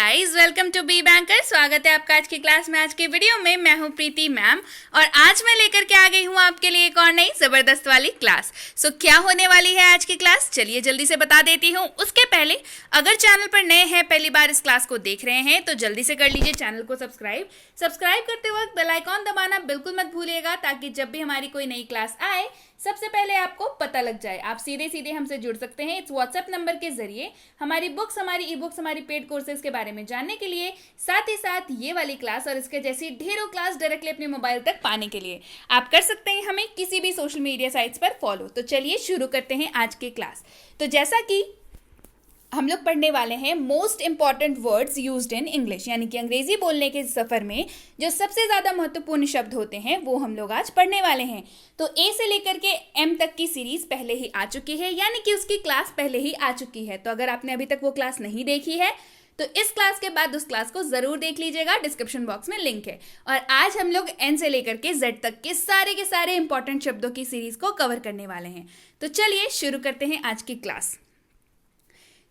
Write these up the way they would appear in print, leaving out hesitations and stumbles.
Guys, welcome to be banker. स्वागत है आपका आज की क्लास में। आज की वीडियो में मैं हूं प्रीति मैम और आज मैं लेकर के आ गई हूं आपके लिए एक और नई जबरदस्त वाली क्लास। सो क्या होने वाली है आज की क्लास, चलिए जल्दी से बता देती हूं। उसके पहले अगर चैनल पर नए हैं, पहली बार इस क्लास को देख रहे हैं, तो जल्दी से कर लीजिए चैनल को सब्सक्राइब करते वक्त बेल आइकॉन दबाना बिल्कुल मत भूलिएगा, ताकि जब भी हमारी कोई नई क्लास आए सबसे पहले आपको पता लग जाए। आप सीधे सीधे हमसे जुड़ सकते हैं इस व्हाट्सएप नंबर के जरिए हमारी बुक्स, हमारी ई बुक्स, हमारी पेड कोर्सेज के बारे में जानने के लिए, साथ ही साथ ये वाली क्लास और इसके जैसी ढेरों क्लास डायरेक्टली अपने मोबाइल तक पाने के लिए आप कर सकते हैं हमें किसी भी सोशल मीडिया साइट्स पर फॉलो। तो चलिए शुरू करते हैं आज की क्लास। तो जैसा कि हम लोग पढ़ने वाले हैं most important words used in English, यानी कि अंग्रेजी बोलने के सफर में जो सबसे ज्यादा महत्वपूर्ण शब्द होते हैं वो हम लोग आज पढ़ने वाले हैं। तो ए से लेकर के एम तक की सीरीज पहले ही आ चुकी है, यानी कि उसकी क्लास पहले ही आ चुकी है। तो अगर आपने अभी तक वो क्लास नहीं देखी है तो इस क्लास के बाद उस क्लास को जरूर देख लीजिएगा, डिस्क्रिप्शन बॉक्स में लिंक है। और आज हम लोग एन से लेकर के जेड तक के सारे इंपॉर्टेंट शब्दों की सीरीज को कवर करने वाले हैं। तो चलिए शुरू करते हैं आज की क्लास।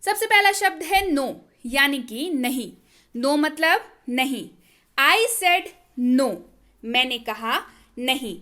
सबसे पहला शब्द है नो, यानी कि नहीं। नो मतलब नहीं। आई सेड नो, मैंने कहा नहीं।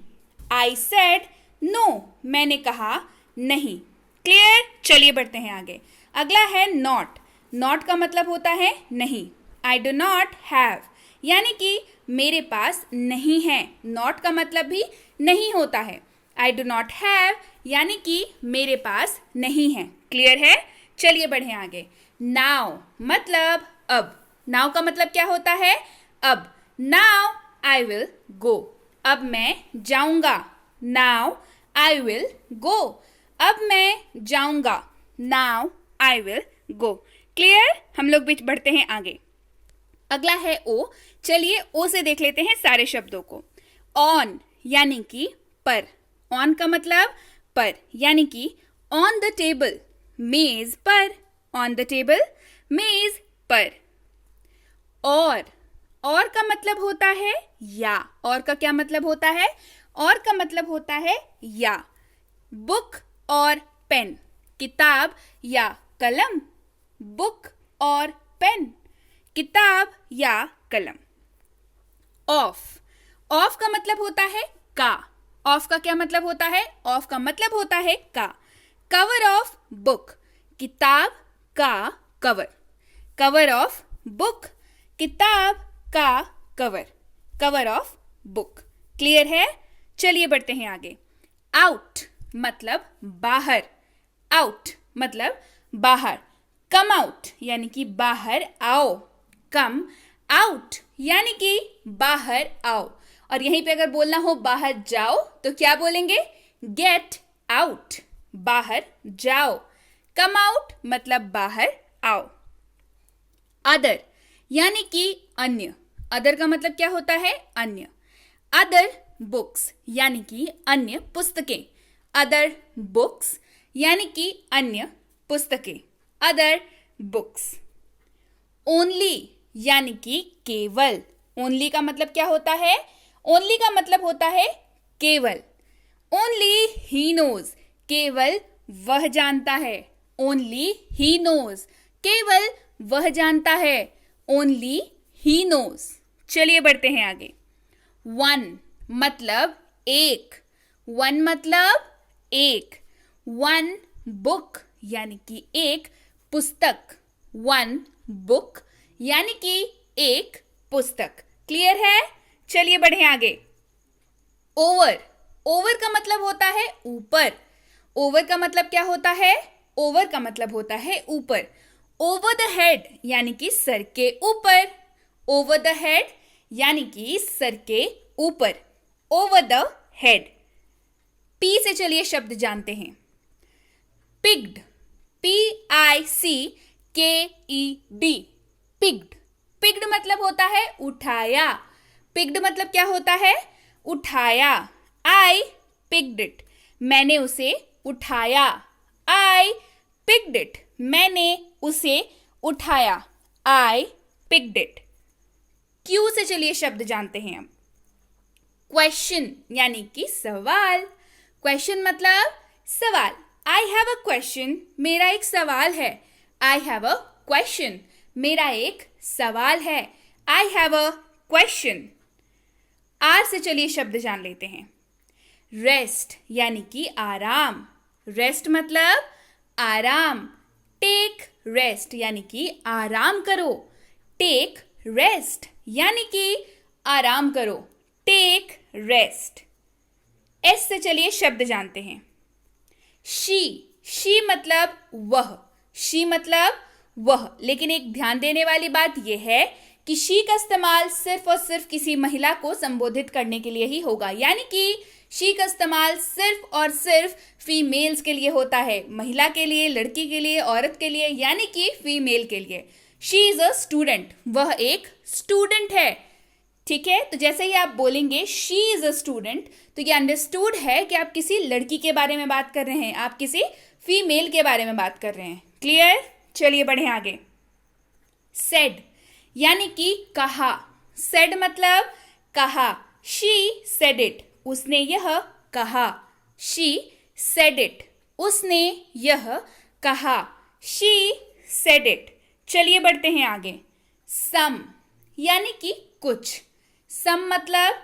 आई सेड नो, मैंने कहा नहीं। क्लियर? चलिए बढ़ते हैं आगे। अगला है नॉट। नॉट का मतलब होता है नहीं। आई डू नॉट हैव, यानी कि मेरे पास नहीं है। नॉट का मतलब भी नहीं होता है। आई डू नॉट हैव, यानी कि मेरे पास नहीं है। क्लियर है? चलिए बढ़े आगे। नाउ मतलब अब। नाउ का मतलब क्या होता है? अब। नाउ आई विल गो, अब मैं जाऊंगा। नाउ आई विल गो, अब मैं जाऊंगा। Now I will go. Clear? हम लोग बीच बढ़ते हैं आगे। अगला है ओ। चलिए ओ से देख लेते हैं सारे शब्दों को। ऑन, यानी कि पर। ऑन का मतलब पर, यानी कि ऑन द टेबल, मेज पर। ऑन द टेबल, मेज पर। और का मतलब होता है या। और का क्या मतलब होता है? और का मतलब होता है या। बुक और पेन, किताब या कलम। बुक और पेन, किताब या कलम। ऑफ का मतलब होता है का। ऑफ का क्या मतलब होता है? ऑफ का मतलब होता है का। कवर ऑफ बुक, किताब का कवर। कवर ऑफ बुक, किताब का cover. Cover of book. Clear है? चलिए बढ़ते हैं आगे। आउट मतलब बाहर। आउट मतलब बाहर। कम आउट, यानी कि बाहर आओ। कम आउट, यानी कि बाहर आओ। और यहीं पे अगर बोलना हो बाहर जाओ तो क्या बोलेंगे? गेट आउट, बाहर जाओ। कम आउट मतलब बाहर आओ। अदर, यानी कि अन्य। अदर का मतलब क्या होता है? अन्य। अदर बुक्स, यानी कि अन्य पुस्तकें। अदर बुक्स, यानी कि अन्य पुस्तकें। Other books. ओनली, यानी कि केवल। ओनली का मतलब क्या होता है? ओनली का मतलब होता है केवल। ओनली ही नोज, केवल वह जानता है। ओनली ही नोज, केवल वह जानता है। Only he knows. चलिए बढ़ते हैं आगे। वन मतलब एक। वन मतलब एक। वन बुक, यानी कि एक पुस्तक। वन बुक, यानी कि एक पुस्तक। क्लियर है? चलिए बढ़े आगे। ओवर। ओवर का मतलब होता है ऊपर। ओवर का मतलब क्या होता है? ओवर का मतलब होता है ऊपर। ओवर द हेड, यानी कि सर के ऊपर। ओवर द हेड, यानी कि सर के ऊपर। Over the head. पी से चलिए शब्द जानते हैं। पिग्ड, PICKED, पिग्ड। पिग्ड मतलब होता है उठाया। पिग्ड मतलब क्या होता है? उठाया। आई पिग्ड इट, मैंने उसे उठाया। आई पिग्ड इट, मैंने उसे उठाया। आई पिग्ड इट। क्यू से चलिए शब्द जानते हैं हम। क्वेश्चन, यानी कि सवाल। क्वेश्चन मतलब सवाल। आई हैव अ क्वेश्चन, मेरा एक सवाल है। आई हैव अ क्वेश्चन, मेरा एक सवाल है। I have a question. R से चलिए शब्द जान लेते हैं। रेस्ट यानी कि आराम। रेस्ट मतलब आराम। टेक रेस्ट यानी कि आराम करो। टेक रेस्ट यानी कि आराम करो। Take rest. एस से चलिए शब्द जानते हैं। शी मतलब वह। शी मतलब वह। लेकिन एक ध्यान देने वाली बात यह है कि शी का इस्तेमाल सिर्फ और सिर्फ किसी महिला को संबोधित करने के लिए ही होगा। यानी कि शी का इस्तेमाल सिर्फ और सिर्फ फीमेल्स के लिए होता है। महिला के लिए, लड़की के लिए, औरत के लिए, यानी कि फीमेल के लिए। She is a student. वह एक स्टूडेंट है। ठीक है, तो जैसे ही आप बोलेंगे शी इज अ स्टूडेंट, तो ये अंडरस्टूड है कि आप किसी लड़की के बारे में बात कर रहे हैं, आप किसी फीमेल के बारे में बात कर रहे हैं। क्लियर? चलिए बढ़े आगे। सेड यानी कि कहा। सेड मतलब कहा। She said it. उसने यह कहा। She said it. उसने यह कहा। She said it. चलिए बढ़ते हैं आगे। सम यानी कि कुछ। सम मतलब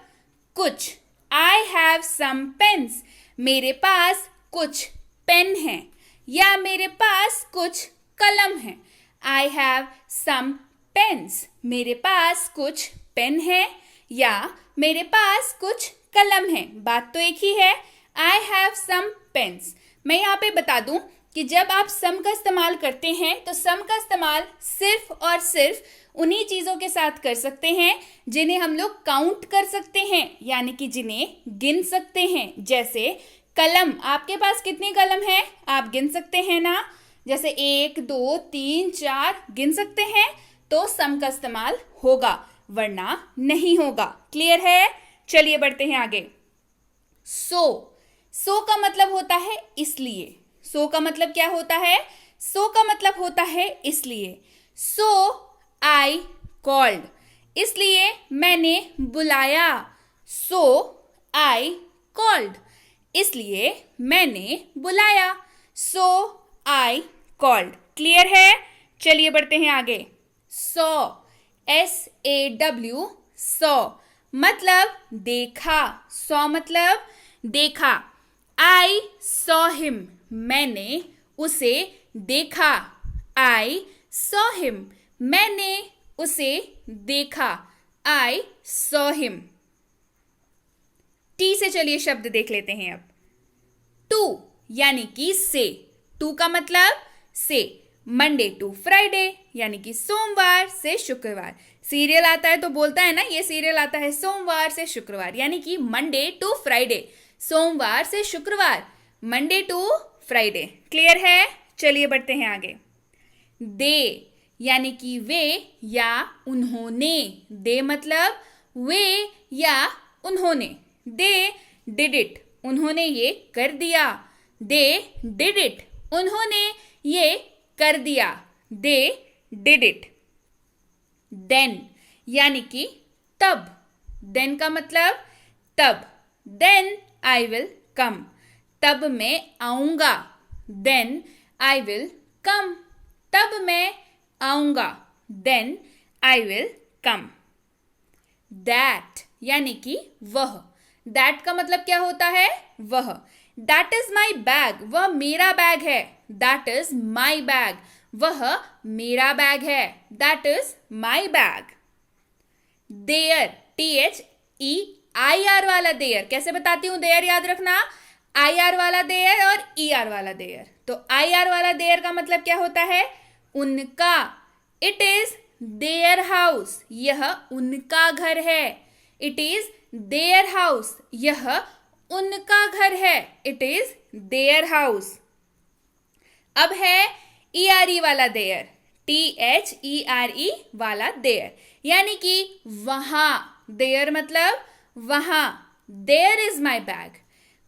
कुछ। I have some pens. मेरे पास कुछ पेन है, या मेरे पास कुछ कलम है। I have some pens. मेरे पास कुछ पेन है या मेरे पास कुछ कलम है। बात तो एक ही है। I have some pens. मैं यहाँ पे बता दूं कि जब आप सम का इस्तेमाल करते हैं तो सम का इस्तेमाल सिर्फ और सिर्फ उन्हीं चीज़ों के साथ कर सकते हैं जिन्हें हम लोग काउंट कर सकते हैं, यानी कि जिन्हें गिन सकते हैं। जैसे कलम। आपके पास कितनी कलम है? आप गिन सकते हैं ना। जैसे 1 2 3 4 गिन सकते हैं, तो सम का इस्तेमाल होगा, वरना नहीं होगा। क्लियर है? चलिए बढ़ते हैं आगे। सो का मतलब होता है इसलिए। सो का मतलब क्या होता है? सो का मतलब होता है इसलिए। सो आई कॉल्ड। इसलिए मैंने बुलाया। सो आई कॉल्ड। इसलिए मैंने बुलाया। सो आई कॉल्ड। क्लियर है? चलिए बढ़ते हैं आगे। सॉ SAW सॉ मतलब देखा। सॉ मतलब देखा। I saw him. मैंने उसे देखा। I saw him. मैंने उसे देखा। I saw him. टी से चलिए शब्द देख लेते हैं अब। टू यानी कि से। टू का मतलब से। मंडे टू फ्राइडे यानी कि सोमवार से शुक्रवार। सीरियल आता है तो बोलता है ना, ये सीरियल आता है सोमवार से शुक्रवार, यानी कि मंडे टू फ्राइडे। सोमवार से शुक्रवार, मंडे टू फ्राइडे। क्लियर है? चलिए बढ़ते हैं आगे। दे यानी कि वे या उन्होंने। दे मतलब वे या उन्होंने। They did it. उन्होंने ये कर दिया। They did it. उन्होंने ये कर दिया। They did it. देन यानी कि तब। देन का मतलब तब। Then I will come. तब मैं आऊंगा। Then I will come. तब मैं आऊंगा। Then I will come. That यानी कि वह। दैट का मतलब क्या होता है? वह। That is my bag. वह मेरा बैग है। That is my bag. वह मेरा बैग है। That is my bag. There THEIR वाला देयर। कैसे बताती हूं देयर? याद रखना, IR वाला देयर और ER वाला देयर। तो IR वाला देयर का मतलब क्या होता है? उनका। It is their house. यह उनका घर है। It is their house. यह उनका घर है। It is their house. अब है ERE वाला देयर। THERE वाला देयर, यानी कि वहां। देयर मतलब वहां। There is my bag.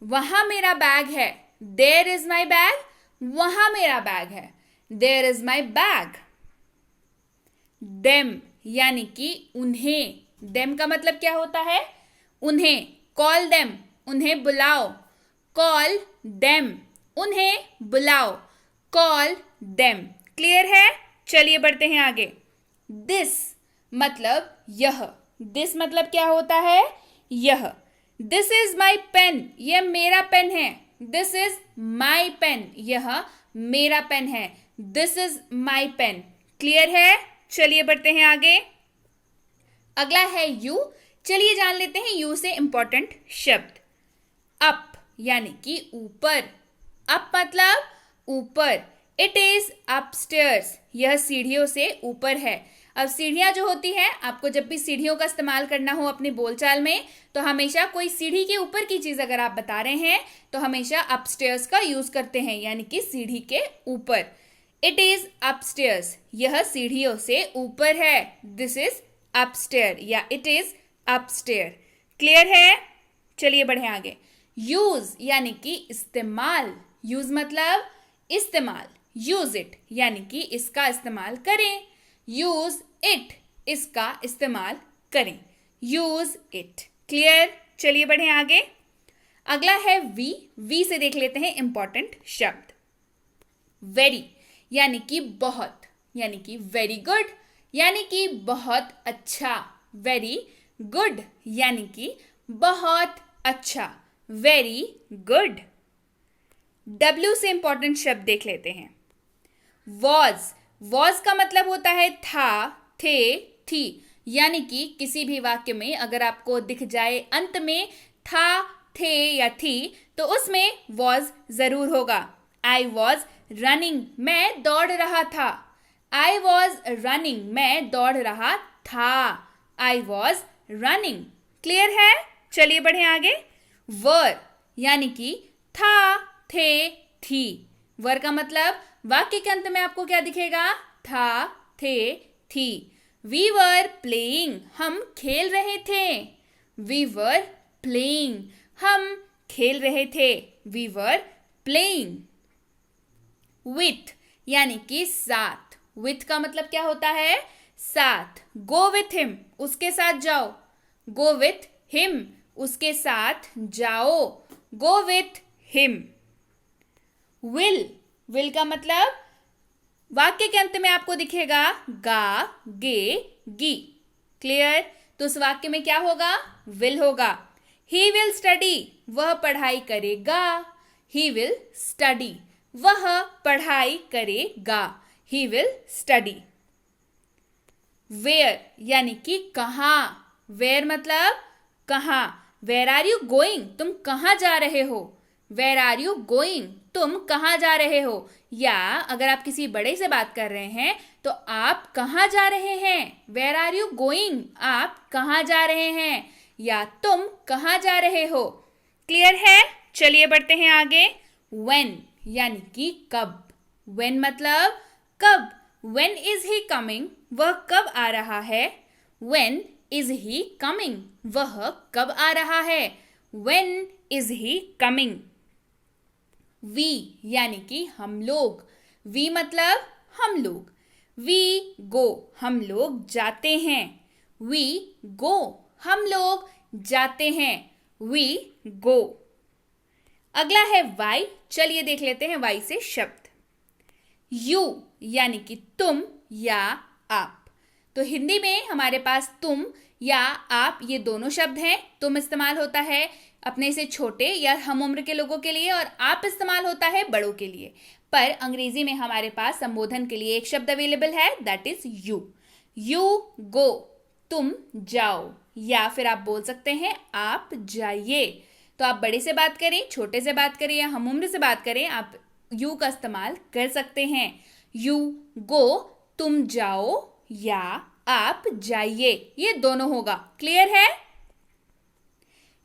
वहां मेरा बैग है। There is my bag. वहां मेरा बैग है। There is my bag. Them यानी कि उन्हें। देम का मतलब क्या होता है? उन्हें। Call them. उन्हें बुलाओ। Call them. उन्हें बुलाओ। Call them. क्लियर है? चलिए बढ़ते हैं आगे। दिस मतलब यह, दिस मतलब क्या होता है, यह। दिस इज माई पेन, यह मेरा पेन है। दिस इज माई पेन, यह मेरा पेन है। This is my pen. Clear है? चलिए बढ़ते हैं आगे। अगला है यू। चलिए जान लेते हैं यू से इंपॉर्टेंट शब्द। अप यानी कि ऊपर, अप मतलब ऊपर। इट इज अपस्टेयर्स, यह सीढ़ियों से ऊपर है। अब सीढ़ियां जो होती हैं, आपको जब भी सीढ़ियों का इस्तेमाल करना हो अपनी बोलचाल में, तो हमेशा कोई सीढ़ी के ऊपर की चीज अगर आप बता रहे हैं तो हमेशा अपस्टेयर्स का यूज करते हैं, यानी कि सीढ़ी के ऊपर। इट इज अपस्टेयर्स, यह सीढ़ियों से ऊपर है। दिस इज अपस्टेयर या इट इज अपस्टेयर। क्लियर है? चलिए बढ़े आगे। यूज यानी कि इस्तेमाल, यूज मतलब इस्तेमाल। यूज इट यानी कि इसका इस्तेमाल करें। यूज इट, इसका इस्तेमाल करें। Use it. क्लियर? चलिए बढ़े आगे। अगला है वी। वी से देख लेते हैं इंपॉर्टेंट शब्द। वेरी यानी कि बहुत, यानी कि वेरी गुड, यानी कि बहुत अच्छा। वेरी गुड यानी कि बहुत अच्छा। Very good. डब्ल्यू से इंपॉर्टेंट शब्द देख लेते हैं। वॉज, वॉज का मतलब होता है था, थे, थी, यानी कि किसी भी वाक्य में अगर आपको दिख जाए अंत में था, थे या थी, तो उसमें वॉज जरूर होगा। आई वॉज रनिंग, मैं दौड़ रहा था। आई वॉज रनिंग, मैं दौड़ रहा था। I was running. क्लियर है? चलिए बढ़े आगे। वर यानी कि था, थे, थी। वर का मतलब वाक्य के अंत में आपको क्या दिखेगा? था, थे, थी। वी वर प्लेइंग, हम खेल रहे थे। वी वर प्लेइंग, हम खेल रहे थे। We were playing. विथ यानी कि साथ। विथ का मतलब क्या होता है? साथ। गो विथ हिम, उसके साथ जाओ। गो विथ हिम, उसके साथ जाओ। Go with him. Will, will का मतलब वाक्य के अंत में आपको दिखेगा गा, गे, गी। क्लियर? तो उस वाक्य में क्या होगा? विल होगा। ही विल स्टडी, वह पढ़ाई करेगा। ही विल स्टडी, वह पढ़ाई करेगा। He will study. वेयर यानी कि कहाँ। वेयर मतलब कहाँ। वेयर आर यू गोइंग, तुम कहाँ जा रहे हो। वेयर आर यू गोइंग, तुम कहाँ जा रहे हो। या अगर आप किसी बड़े से बात कर रहे हैं तो आप कहाँ जा रहे हैं। वेयर आर यू गोइंग, आप कहाँ जा रहे हैं, या तुम कहाँ जा रहे हो। क्लियर है? चलिए बढ़ते हैं आगे। व्हेन यानी कि कब। व्हेन मतलब कब। व्हेन इज ही कमिंग, वह कब आ रहा है। व्हेन इज ही कमिंग, वह कब आ रहा है। When is he coming. We यानी कि हम लोग। वी मतलब हम लोग। वी गो, हम लोग जाते हैं। वी गो, हम लोग जाते हैं। We go. अगला है वाई। चलिए देख लेते हैं वाई से शब्द। यू यानी कि तुम या आप। तो हिंदी में हमारे पास तुम या आप, ये दोनों शब्द हैं। तुम इस्तेमाल होता है अपने से छोटे या हम उम्र के लोगों के लिए, और आप इस्तेमाल होता है बड़ों के लिए। पर अंग्रेजी में हमारे पास संबोधन के लिए एक शब्द अवेलेबल है, that is you. You go, तुम जाओ, या फिर आप बोल सकते हैं आप जाइए। तो आप बड़े से बात करें, छोटे से बात करें या हम उम्र से बात करें, आप यू का इस्तेमाल कर सकते हैं। यू गो, तुम जाओ, या आप जाइए, ये दोनों होगा। क्लियर है?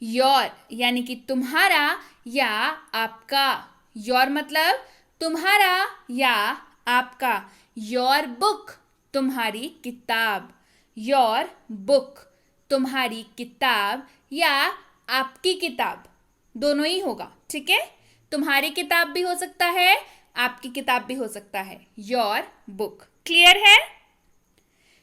योर यानी कि तुम्हारा या आपका। योर मतलब तुम्हारा या आपका। योर बुक, तुम्हारी किताब। योर बुक, तुम्हारी किताब या आपकी किताब, दोनों ही होगा। ठीक है? तुम्हारी किताब भी हो सकता है, आपकी किताब भी हो सकता है। Your book. क्लियर है?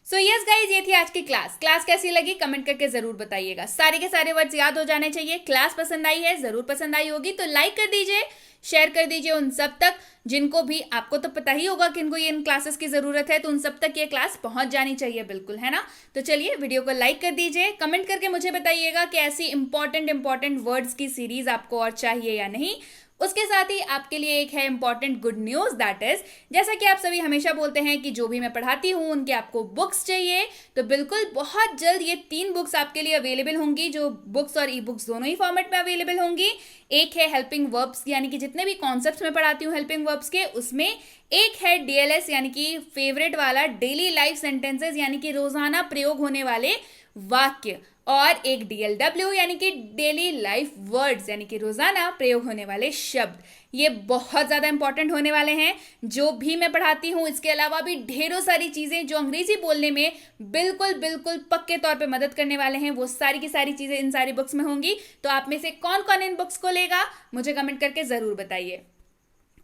सो यस गाइज, ये थी आज की क्लास। क्लास कैसी लगी कमेंट करके जरूर बताइएगा। सारे के सारे वर्ड्स याद हो जाने चाहिए। क्लास पसंद आई है, जरूर पसंद आई होगी तो लाइक कर दीजिए, शेयर कर दीजिए उन सब तक जिनको भी, आपको तो पता ही होगा कि इनको ये इन क्लासेस की ज़रूरत है, तो उन सब तक ये क्लास पहुंच जानी चाहिए, बिल्कुल, है ना। तो चलिए वीडियो को लाइक कर दीजिए, कमेंट करके मुझे बताइएगा कि ऐसी इंपॉर्टेंट वर्ड्स की सीरीज आपको और चाहिए या नहीं। उसके साथ ही आपके लिए एक है important good news, that is जैसा कि आप सभी हमेशा बोलते हैं कि जो भी मैं पढ़ाती हूँ उनके आपको बुक्स चाहिए, तो बिल्कुल बहुत जल्द ये 3 बुक्स आपके लिए अवेलेबल होंगी, जो बुक्स और ई बुक्स दोनों ही फॉर्मेट में अवेलेबल होंगी। एक है हेल्पिंग वर्ब्स, यानी कि जितने भी कॉन्सेप्ट्स मैं पढ़ाती हूँ हेल्पिंग वर्ब्स के, उसमें एक है डीएलएस यानी कि फेवरेट वाला डेली लाइफ सेंटेंसेस, यानी कि रोजाना प्रयोग होने वाले वाक्य, और एक डीएलडब्ल्यू यानी कि डेली लाइफ वर्ड्स, यानी कि रोजाना प्रयोग होने वाले शब्द। ये बहुत ज़्यादा इंपॉर्टेंट होने वाले हैं जो भी मैं पढ़ाती हूँ। इसके अलावा भी ढेरों सारी चीज़ें जो अंग्रेजी बोलने में बिल्कुल बिल्कुल पक्के तौर पे मदद करने वाले हैं, वो सारी की सारी चीज़ें इन सारी बुक्स में होंगी। तो आप में से कौन कौन इन बुक्स को लेगा मुझे कमेंट करके ज़रूर बताइए।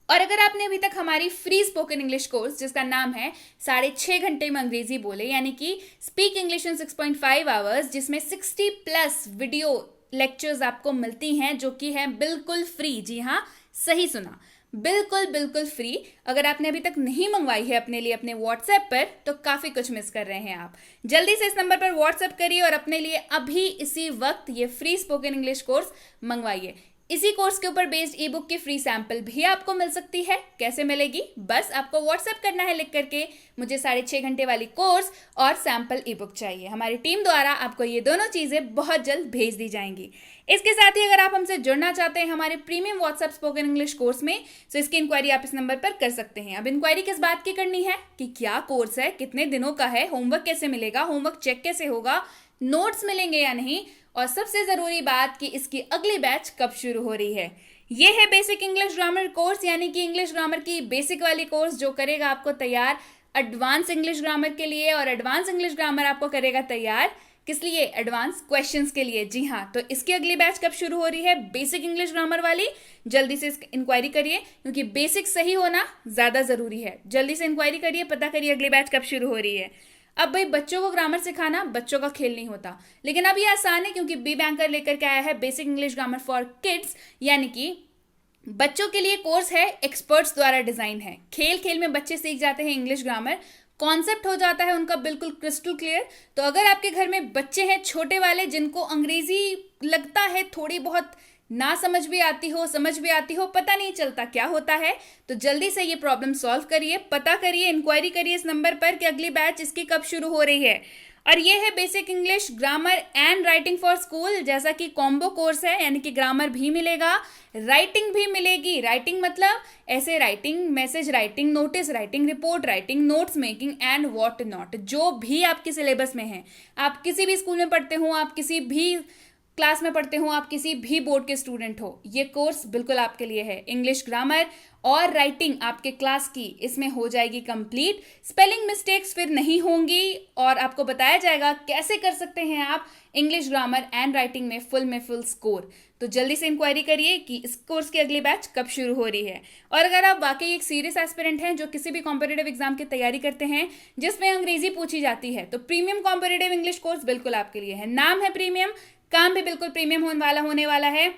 और अगर आपने अभी तक हमारी फ्री स्पोकन इंग्लिश कोर्स जिसका नाम है 6.5 घंटे में अंग्रेजी बोले, यानी कि स्पीक इंग्लिश इन 6.5 आवर्स, जिसमें 60+ वीडियो लेक्चर्स आपको मिलती हैं, जो कि है बिल्कुल फ्री। जी हाँ, सही सुना, बिल्कुल बिल्कुल फ्री। अगर आपने अभी तक नहीं मंगवाई है अपने लिए अपने व्हाट्सएप पर, तो काफ़ी कुछ मिस कर रहे हैं आप। जल्दी से इस नंबर पर व्हाट्सएप करिए और अपने लिए अभी इसी वक्त ये फ्री स्पोकन इंग्लिश कोर्स मंगवाइए। इसी कोर्स के ऊपर बेस्ड ई बुक की फ्री सैंपल भी आपको मिल सकती है। कैसे मिलेगी? बस आपको व्हाट्सएप करना है लिख करके, मुझे 6.5 घंटे वाली कोर्स और सैंपल ई बुक चाहिए। हमारी टीम द्वारा आपको ये दोनों चीज़ें बहुत जल्द भेज दी जाएंगी। इसके साथ ही अगर आप हमसे जुड़ना चाहते हैं हमारे premium WhatsApp spoken English course में, तो इसकी इंक्वायरी आप इस नंबर पर कर सकते हैं। अब इंक्वायरी किस बात की करनी है कि क्या कोर्स है, कितने दिनों का है, होमवर्क कैसे मिलेगा, होमवर्क चेक कैसे होगा, नोट्स मिलेंगे या नहीं, और सबसे ज़रूरी बात कि इसकी अगली बैच कब शुरू हो रही है। ये है बेसिक इंग्लिश ग्रामर कोर्स, यानी कि इंग्लिश ग्रामर की बेसिक वाली कोर्स जो करेगा आपको तैयार एडवांस इंग्लिश ग्रामर के लिए, और एडवांस इंग्लिश ग्रामर आपको करेगा तैयार किस लिए? एडवांस क्वेश्चंस के लिए। जी हाँ, तो इसकी अगली बैच कब शुरू हो रही है बेसिक इंग्लिश ग्रामर वाली? जल्दी से इंक्वायरी करिए, क्योंकि बेसिक सही होना ज़्यादा ज़रूरी है। जल्दी से इंक्वायरी करिए, पता करिए अगली बैच कब शुरू हो रही है। अब भाई, बच्चों को ग्रामर सिखाना बच्चों का खेल नहीं होता, लेकिन अब ये आसान है, क्योंकि बी बैंकर लेकर के आया है basic English grammar for kids, यानी कि बच्चों के लिए कोर्स है, एक्सपर्ट्स द्वारा डिजाइन है। खेल खेल में बच्चे सीख जाते हैं इंग्लिश ग्रामर, कॉन्सेप्ट हो जाता है उनका बिल्कुल क्रिस्टल क्लियर। तो अगर आपके घर में बच्चे हैं छोटे वाले जिनको अंग्रेजी लगता है थोड़ी बहुत ना समझ भी आती हो, समझ भी आती हो, पता नहीं चलता क्या होता है, तो जल्दी से ये प्रॉब्लम सॉल्व करिए, पता करिए, इंक्वायरी करिए इस नंबर पर कि अगली बैच इसकी कब शुरू हो रही है। और ये है basic English grammar and writing for school, जैसा कि कॉम्बो कोर्स है, यानी कि ग्रामर भी मिलेगा, राइटिंग भी मिलेगी। राइटिंग मतलब ऐसे writing, message writing, notice writing, report writing, notes making and what not, जो भी आपके सिलेबस में है। आप किसी भी स्कूल में पढ़ते हो, आप किसी भी क्लास में पढ़ते हो, आप किसी भी बोर्ड के स्टूडेंट हो, ये कोर्स बिल्कुल आपके लिए है। इंग्लिश ग्रामर और राइटिंग आपके क्लास की इसमें हो जाएगी कंप्लीट, स्पेलिंग मिस्टेक्स फिर नहीं होंगी, और आपको बताया जाएगा कैसे कर सकते हैं आप इंग्लिश ग्रामर एंड राइटिंग में फुल स्कोर। तो जल्दी से इंक्वायरी करिए कि इस कोर्स की अगली बैच कब शुरू हो रही है। और अगर आप वाकई एक सीरियस एस्पिरेंट हैं जो किसी भी कॉम्पिटिटिव एग्जाम की तैयारी करते हैं जिसमें अंग्रेजी पूछी जाती है, तो प्रीमियम कॉम्पिटिटिव इंग्लिश कोर्स बिल्कुल आपके लिए है। नाम है प्रीमियम, काम भी बिल्कुल प्रीमियम होने वाला है।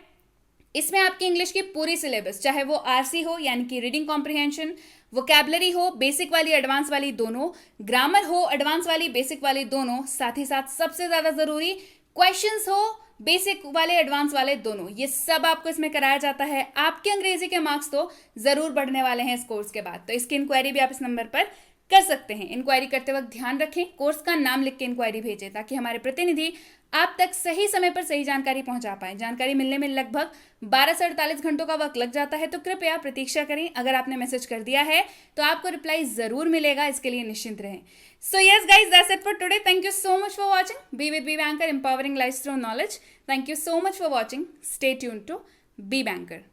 इसमें आपकी इंग्लिश की पूरी सिलेबस, चाहे वो आरसी हो यानी कि रीडिंग कॉम्प्रिहेंशन, वोकैबुलरी हो बेसिक वाली एडवांस वाली दोनों, ग्रामर हो एडवांस वाली बेसिक वाली दोनों, साथ ही साथ सबसे ज़्यादा ज़रूरी क्वेश्चंस हो बेसिक वाले एडवांस वाले दोनों, ये सब आपको इसमें कराया जाता है। आपके अंग्रेजी के मार्क्स तो ज़रूर बढ़ने वाले हैं इस कोर्स के बाद। तो इसकी इंक्वायरी भी आप इस नंबर पर कर सकते हैं। इंक्वायरी करते वक्त ध्यान रखें, कोर्स का नाम लिख के इंक्वायरी भेजें, ताकि हमारे प्रतिनिधि आप तक सही समय पर सही जानकारी पहुंचा पाए। जानकारी मिलने में लगभग 12 से 48 घंटों का वक्त लग जाता है, तो कृपया प्रतीक्षा करें। अगर आपने मैसेज कर दिया है तो आपको रिप्लाई जरूर मिलेगा, इसके लिए निश्चिंत रहें। So yes guys, that's it for today. Thank you so much for watching be with be banker, empowering life through knowledge. Thank you so much for watching, stay tuned to be banker.